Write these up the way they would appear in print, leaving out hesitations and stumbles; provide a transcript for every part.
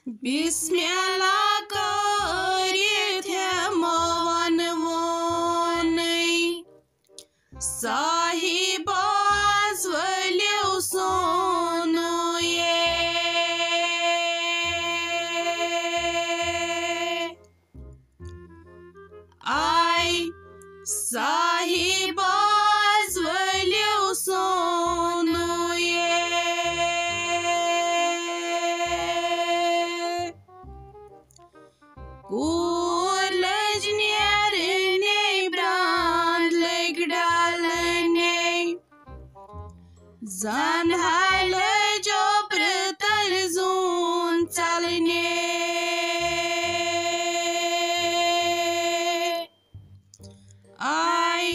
Bismillah karit heman vonai sahibaz valiu sonu ye ay sahibaz valiu sonu ye Kur lajnerne brand legdalne Zan hale jopr tarzun chalne Ay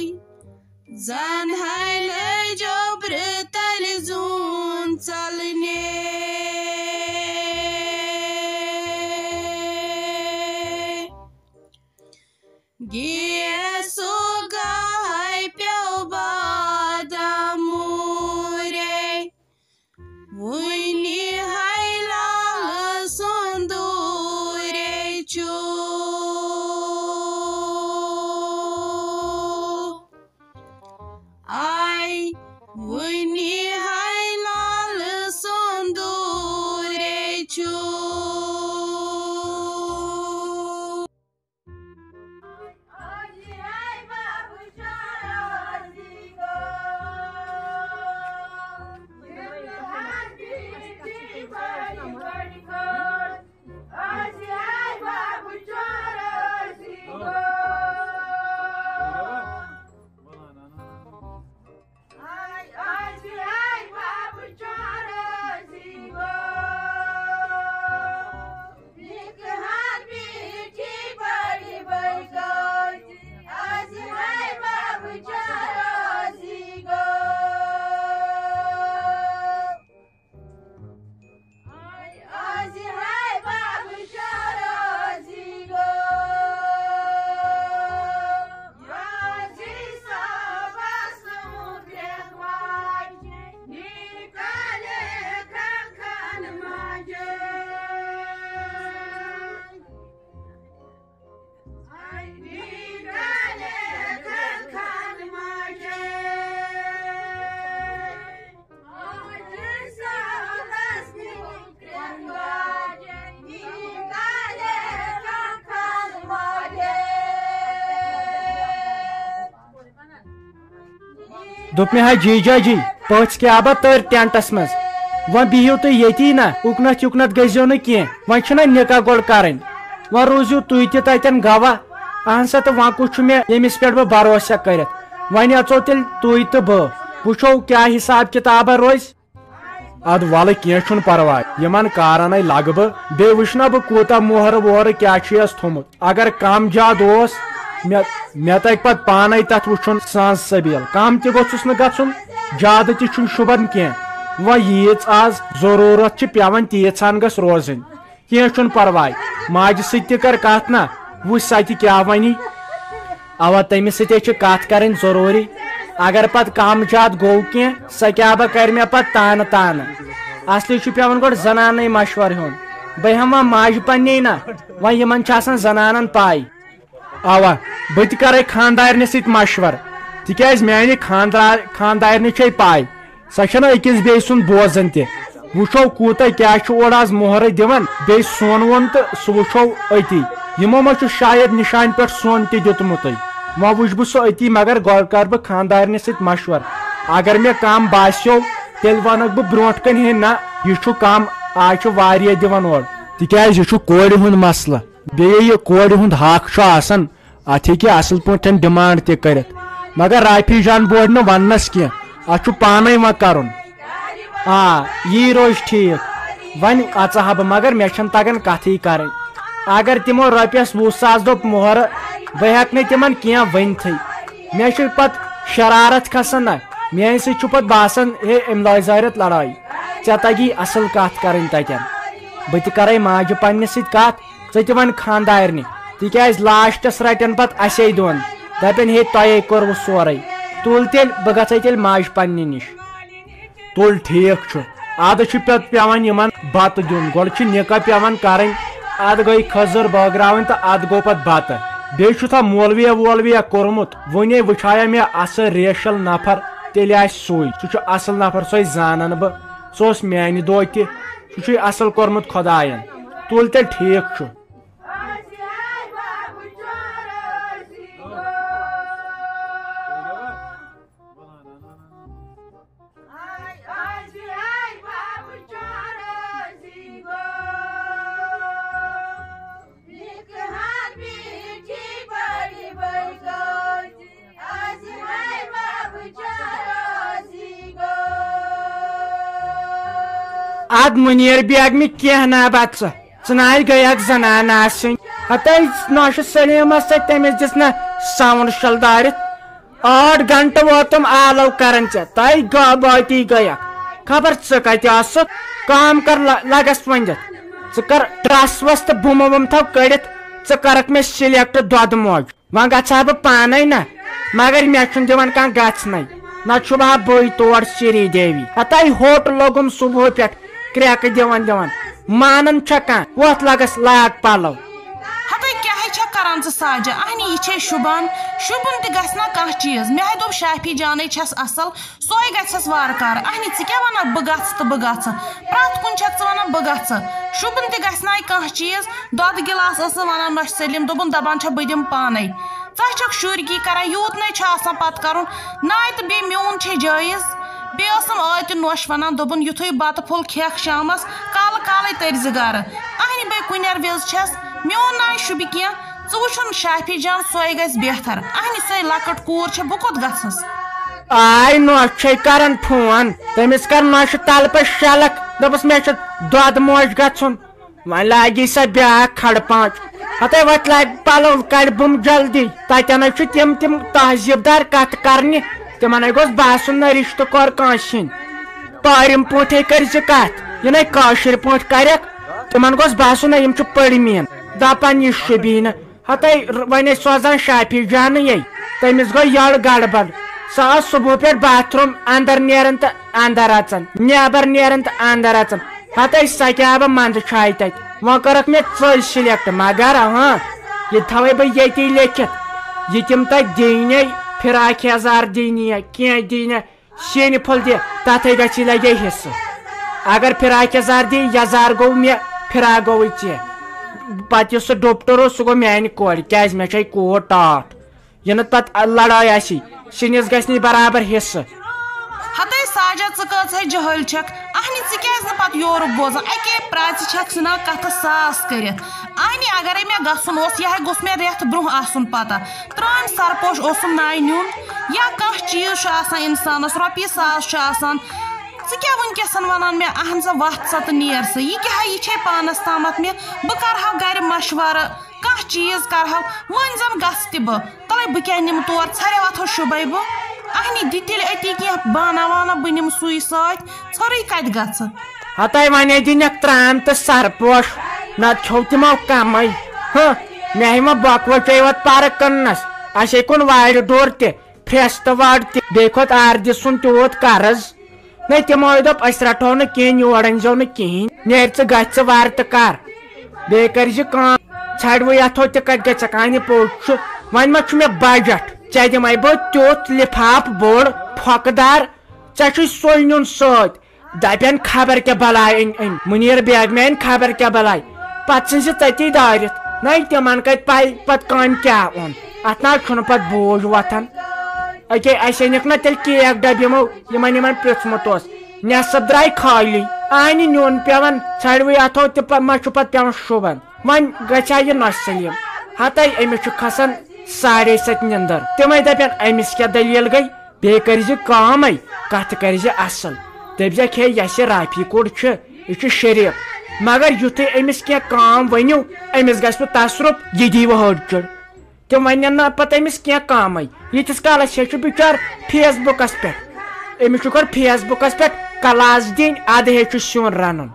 zan hale jopr tarzun chalne Gesu gai piau badamure Vuni haila sondure chu Ay vuni haila sondure chu دوپ مے جیجا جی pitch کیابہ تر tenets مز و بہو تھی یتی نا اکنت یکنت گزو نا کی ونا نکاح گوڑ کریں و روزو تھی تتن گواہ اہن سا تو وس مے یمس پہ بہ بھروسہ کرت ون اچو تیل تھی تو بہ وچو کیا حساب کتاب روز اد ول کی پرواے یمن کارن لگ بہ بی وچنا بہ کوتا موہر ووہر کیا تھومت اگر کم جاد اوس مے تک پت پانے تت وچن سان سبیل کم تہ گوس نا گھن زیادہ تہ شوبان کی و ییژ آز ضرورت پیوان تیژان گھس روزن کی پرواے ماجہ ست کر کت نا وچ سہ کیا ونی اوا تمس ست کت کریں ضروری اگر پت کم زیادہ گو کی سہ کیا بہ کر مے پت تانہ تانہ اصلی پیوان گوڑ زنانے مشور ہون بہ ہم ماجہ پننے نا ون آسان زنانن پاے اوا بہ تہ کرے خاندارنہ ست مشور تکیاز میانہ خاندارنہ چھ پاے سہ چھنہ اکس بی سن بوزن تہ وچھو کوتا کیا اور آز مہر دان بی سون وون تو سہ وچھو اتی یمو ما شاید نشان پہ سون تہ دیتمت وہ وچھ بہ سہ اتی مگر گوڑ کر بہ خاندارنہ ست مشور اگر مے کم باسیو تیل ونک بہ برونٹ کن ہے نا یہ کم آج واریاہ دان اور تکیاز یہ کورِ ہند مسئلہ بیٚیہِ یہ کورِ ہند حق آسان ات ہیٚکہِ اصل پٲٹھۍ ڈِمانڈ تہِ کٔرِتھ مگر رافی جان بوڑ نہٕ وننس کینٛہہ اتھ چھُ پانے وۄنۍ کرُن یی روز ٹھیٖک وۄنۍ اژہا بہٕ مگر مےٚ چھنہٕ تگان کتھٕے کرٕنۍ اگر تمو رۄپیس 20,000 دوٚپ مۄہرٕ بہٕ ہٮ۪کہٕ نہٕ تِمن کینٛہہ ؤنتھٕے مےٚ چھُ پتہٕ شرارت کھسان نا میانہِ سۭتۍ چھُ پتہٕ باسان ہے امہِ لٲزارت لڑٲے ژےٚ تگی اصل کتھ کرٕنۍ تتٮ۪ن بہٕ تہِ کرے ماجہِ پننہِ سۭتۍ کتھ ژٕ تہِ ون خاندارنہِ تکیاز لاسٹس رٹن پتہٕ اسے دۄن دپن ہے تۄہے کوٚروٕ سورُے تُل تیٚلہِ بہٕ گژھے تیٚلہِ ماجہِ پننہِ نِش تُل ٹھیٖک چھُ اد پت پیوان یمن بت دین گۄڈٕ چھِ نکاح پیوان کرٕنۍ اد گٔے خٔزٕر بٲگراوٕنۍ تہٕ اد گوٚو پتہٕ بتہٕ بیٚیہِ چھُ تھا مولویا وولویا کوٚرمُت وُنے وٕچھایا مےٚ اصل ریشل نفر تیٚلہِ آسہِ سُے سُہ چھُ اصل نفر سۄے زانن بہٕ سُہ اوس میانہِ دۄہ تہِ سُہ چھُے اصل کوٚرمُت خۄداین تُل تیٚلہِ ٹھیٖک چھُ اد منیر بیگ میں کینٛہہ نا بت ژٕ ناے گٔیکھ زنان آسٕنۍ ہتے نوشہِ سلیمس سۭتۍ تٔمِس دِژ نہٕ ساوُنٛڈ شل دٲرِتھ 8 گنٹہٕ ووتُم آلو کران ژےٚ تۄہہِ باتی گٔیکھ خبر ژٕ کتہِ آسُکھ کٲم کر لگس ؤنِتھ ژٕ کر ٹرس وس تہٕ بُمہٕ وُمہٕ تھاو کٔڑِتھ ژٕ کرکھ مےٚ سِلیکٹ دۄدٕ موج وۄنۍ گژھٕ ہا بہٕ پانے نا مگر مےٚ چھُنہٕ دِوان کانٛہہ گژھنَے نہ چھُ بہٕ بٕے تور سری دیوی ہتے ہوٹ لوگُم صبحٲے پٮ۪ٹھ کریکہٕ دِوان مانن چھا کانٛہہ وۄتھ لگس لاگ پلو ہتے کیٛاہ چھا کران ژٕ ساجا اہنی یہِ چھے شوٗبان شوٗبُن تہِ گژھِ نا کانٛہہ چیٖز مےٚ ہاے دوٚپ شافی جانے چھس اصل سۄے گژھٮ۪س وارٕ کارٕ اہنی ژٕ کیٛاہ ونکھ بہٕ گژھٕ تہٕ بہٕ گژھٕ پرٛٮ۪تھ کُنہِ چھکھ ژٕ ونان بہٕ گژھٕ شوٗبُن تہِ گژھِ ناے کانٛہہ چیٖز دۄدٕ گِلاس ٲسٕس ونان نۄشہِ سلیم دپان چھا بہٕ دِمہٕ پانے ژٕ چھکھ شُرگی کران یوٗت نَے چھُ آسان پتہٕ کرُن ناے تہٕ بیٚیہِ میون چھے جٲیز بیٚیہِ ٲسٕم ٲدۍ نوش ونان دوٚپُن یُتھُے بتہٕ پھوٚل کھٮ۪کھ شامس کالہٕ کالے تٔرزِ گرٕ اہنہِ بے کُنٮ۪ر وِز چھس میون ناے شوٗبہِ کینٛہہ ژٕ وٕچھُن شافی جان سۄے گژھِ بہتر اہنہِ سۄے لۄکٕٹ کوٗر چھےٚ بہٕ کوٚت گژھس آے نوش چھے کران فون تٔمِس کر نوشہِ تلہٕ پٮ۪ٹھ شلکھ دوٚپُس مےٚ چھُ دۄدٕ موج گژھُن وۄنۍ لاگی سۄ بیاکھ کھڑٕ پانٛچ ہتے وۄنۍ لاگہِ پلو کڑِ بُم جلدی تتٮ۪ن چھُ تِم تہذیٖب دار کتھ کرنہِ تمن گوٚژھ باسُن نہ رشتہٕ کور کٲنٛسہِ ہٕنٛدۍ پٲرِم پٲٹھۍ کٔرزِ کتھ یہِ نَے کٲشِر پٲٹھۍ کرکھ تمن گوٚژھ باسُن نہ یِم چھِ پٔرمین دپان یہِ شوٗبی نہٕ ہتے وۄنۍ ٲسۍ سوزان شافی جانٕے تٔمِس گوٚو یٔڑ گڑبڑ سۄ ٲس صبح پٮ۪ٹھ باتھ روٗم اندر نیران تہٕ اندر اژان نیبر نیران تہٕ اندر اژان ہتے سکیٛا بہٕ منٛزٕ چھاے تتہِ وۄنۍ کٔرکھ مےٚ ژٔلۍ سِلیکٹ مگر یہِ تھاوے بہٕ ییٚتی لیکھِتھ یہِ تِم تتہِ دِینے فراک یزار دِنیا کینٛہہ دِنیا شیٖنہِ پھوٚل دِ تتھے گژھی لگے حصہٕ اگر فراک یزار دی یزار گوٚو مےٚ فراک گوٚوٕے ژےٚ پتہٕ یُس سُہ ڈُپٹر اوس سُہ گوٚو میانہِ کورِ کیٛازِ مےٚ چھے کوٗر ٹاٹھ یہِ نہٕ پتہٕ لڑٲے آسی سِنِس گژھِ نہٕ برابر حصہٕ ہتے ساجا ژٕ کۭژاہ جہٲلۍ چھکھ اہنہِ ژٕ کیٛازِ نہٕ پتہٕ یورُک بوزان اکے پرٛاژِ چھکھ ژھٕنان کتھٕ ساس کٔرِتھ اہنہِ اگرے مےٚ گژھُن اوس یہِ ہا گوٚژھ مےٚ رٮ۪تھ برونٛہہ آسُن پتہ ترٛامہِ سرپوش اوسُم ناے نیُن یا کانٛہہ چیٖز چھُ آسان انسانس رۄپیہِ ساس چھُ آسان ژٕ کیٛاہ وٕنکیٚسن ونان مےٚ اہن سا وتھ سا تہٕ نیر سا یہِ کیٛاہ یہِ چھے پانس تامتھ مےٚ بہٕ کرہاو گرِ مشورٕ کانٛہہ چیٖز کرہاو وۄنۍ زن گژھٕ تہِ بہٕ تلے بہٕ کیٛاہ نِمہٕ تور ژھرے وتھو شوٗبے بہٕ اہنہِ دِ تیٚلہِ أتی کینٛہہ بانہ وانہ بہٕ نِمہٕ سُے سۭتۍ ژھورٕے کتہِ گژھٕ ہتے ونے دِنکھ ترام تہٕ سرپوش نتہٕ کھیٚو تِمو کمے مےٚ ہے وۄنۍ بۄکوچے یوت پارک کٕننس اسے کُن وارِ ڈور تہِ فرٛیس تہٕ وڑ تہِ بیٚیہِ کھوٚت آردِ سُنٛد تیوٗت قرض نَے تِمو دوٚپ أسۍ رٹہو نہٕ کینٛہہ یور أنزیو نہٕ کِہینۍ نیرِ ژٕ گژھِ ژٕ وارٕ تہٕ کر بیٚیہِ کٔرزِ کٲم ژھڑوٕے یتھو تہِ کتہِ گژھکھ انہِ پوٚز چھُ وۄنۍ ما چھُ مےٚ بجٹ ژےٚ دِمے بہٕ تیُتھ لفاف بوٚڑ پھۄکہٕ دار ژےٚ چھُے سُے نیُن سۭتۍ دپن خبر کیٛاہ بلاے أنۍ مُنیر بیگ مےٚ أنۍ خبر کیٛاہ بلاے پتہٕ ژھٕنزِ تٔتی دٲرِتھ نَے تِمن کتہِ پاے پتہٕ کامہِ کیٛاہ اوٚن اتھ نہ چھُنہٕ پتہٕ بوج وۄتھان أکے اسہِ أنِکھ نا تیٚلہِ کیک ڈبہٕ یِمن پرٛژھمُت اوس نٮ۪صٕب درٛاے خٲلی اہنہِ نیُن پیوان ژھڑوٕے اتھو تہِ ما چھُ پتہٕ پیوان شوٗبان وۄنۍ گژھِ ہا یہِ نۄشہِ سلیٖم ہتے أمِس چھُ کھسان 7:30 نِندٕر تِمے دپن أمِس کیٛاہ دٔلیٖل گٔے بیٚیہِ کٔرزِ کٲمے کتھ کٔرزِ اصل دٔپزٮ۪کھ ہے یۄس یہِ رافی کوٗر چھِ یہِ چھُ شریٖف مگر یُتھُے أمِس کینٛہہ کٲم ؤنِو أمِس گژھِ نہٕ تصرُف یہِ دیٖوٕ ہٕڑچُر تِم ونن نہٕ پتہٕ أمِس کینٛہہ کٲمے ییٖتِس کالس چھِ بِچار فیس بُکس پٮ۪ٹھ أمِس چھُ گۄڈٕ فیس بُکس پٮ۪ٹھ کلاس دِنۍ ادٕ ہیٚچھِ سیُن رنُن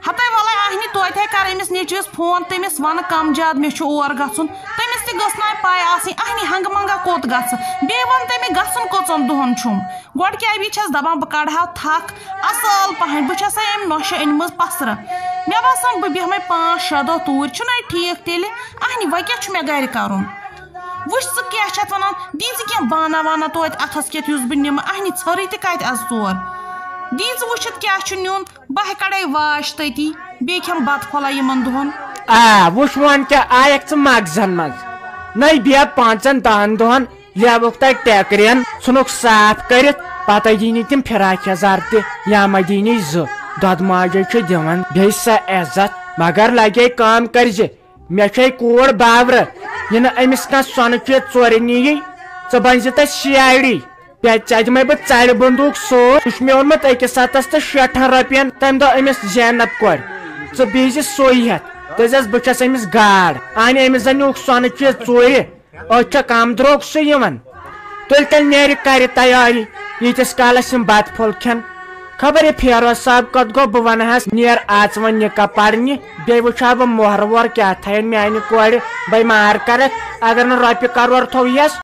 ہتے وَلے اہنہِ توتہِ کر أمِس نیٚچوِس فون تٔمِس وَنہٕ کم زیادٕ مےٚ چھُ اور گژھُن تٔمِس تٔمِس تہِ گٔژھ نہٕ پاے آسٕنۍ اہنی ہنگہٕ منگا کوٚت گژھٕ بیٚیہِ ووٚن تٔمۍ مےٚ گژھُن کٔژَن دۄہَن چھُم گۄڈٕ کیٛاہ چھَس دَپان بہٕ کَڑٕہا تھکھ اَصٕل پَہَم بہٕ چھَسے أمۍ نۄشہِ أنمٕژ پَسرٕ مےٚ باسان بہٕ بیٚہمَے 5-6 دۄہ توٗرۍ چھُنہ ٹھیٖک تیٚلہِ اہنی وۄنۍ کیٛاہ چھُ مےٚ گَرِ کَرُن وٕچھ ژٕ کیٛاہ چھِ اَتھ وَنان دی ژٕ کینٛہہ بانا وانا توتہِ اَتھَس کٮ۪تھ یُس بہٕ نِمہٕ اہنی ژھٔرٕے تہِ کَتہِ آز ژور دی ژٕ وٕچھِتھ کیٛاہ چھُ نیُن بہٕ کَڑے واش تٔتی بیٚیہِ کھٮ۪م بَتہٕ پھوٚلہ یِمَن دۄہَن وٕچھ وۄنۍ کیٛاہ آیَکھ ژٕ مغزن منٛز نَے بیٚہہ 5-10 دۄہَن لیوُکھ تَتہِ ٹٮ۪کرِیَن ژھٕنُکھ صاف کٔرِتھ پَتَے دِنی تِم فِراک یَزار تہِ یا مہ دِنی 2 دۄدٕ ماجے چھُ دِوان بیٚیہِ سا عزت مگر لگے کٲم کٔرزِ مےٚ چھے کوٗر بابرٕ یہِ نہٕ أمِس کانٛہہ سۄنہٕ چیٖز ژورِ نِیی ژٕ بٔنزِ تَتہِ CID ژےٚ دِمے بہٕ ژَرِ بندوٗق سۭتۍ سُہ چھُ مےٚ اوٚنمُت أکِس ہَتَس تہٕ 60 رۄپیَن تَمہِ دۄہ أمِس زینب کورِ ژٕ بِہزِ سُے ہٮ۪تھ دٔپزٮ۪س بہٕ چھَس أمِس گاڈ اَہنہِ أمِس زَن نیوٗکھ سۄنہٕ چیٖز ژوٗرِ أتھۍ چھےٚ کَم درٛوگ سُہ یِوان تیٚلہِ تیٚلہِ نیرِ کَرِ تیٲری ییٖتِس کالَس یِم بَتہٕ پھوٚل کھٮ۪ن خبر یہِ فیروز صٲب کوٚت گوٚو بہٕ وَنہٕ ہَس نیر آژٕ وۄنۍ نِکاح پَرنہِ بیٚیہِ وٕچھِ ہا بہٕ مۄہرٕ وۄہرٕ کیٛاہ تھاین میٛانہِ کورِ بَے مار کَرَکھ اگر نہٕ رۄپیہِ کَرور تھوٚو یَس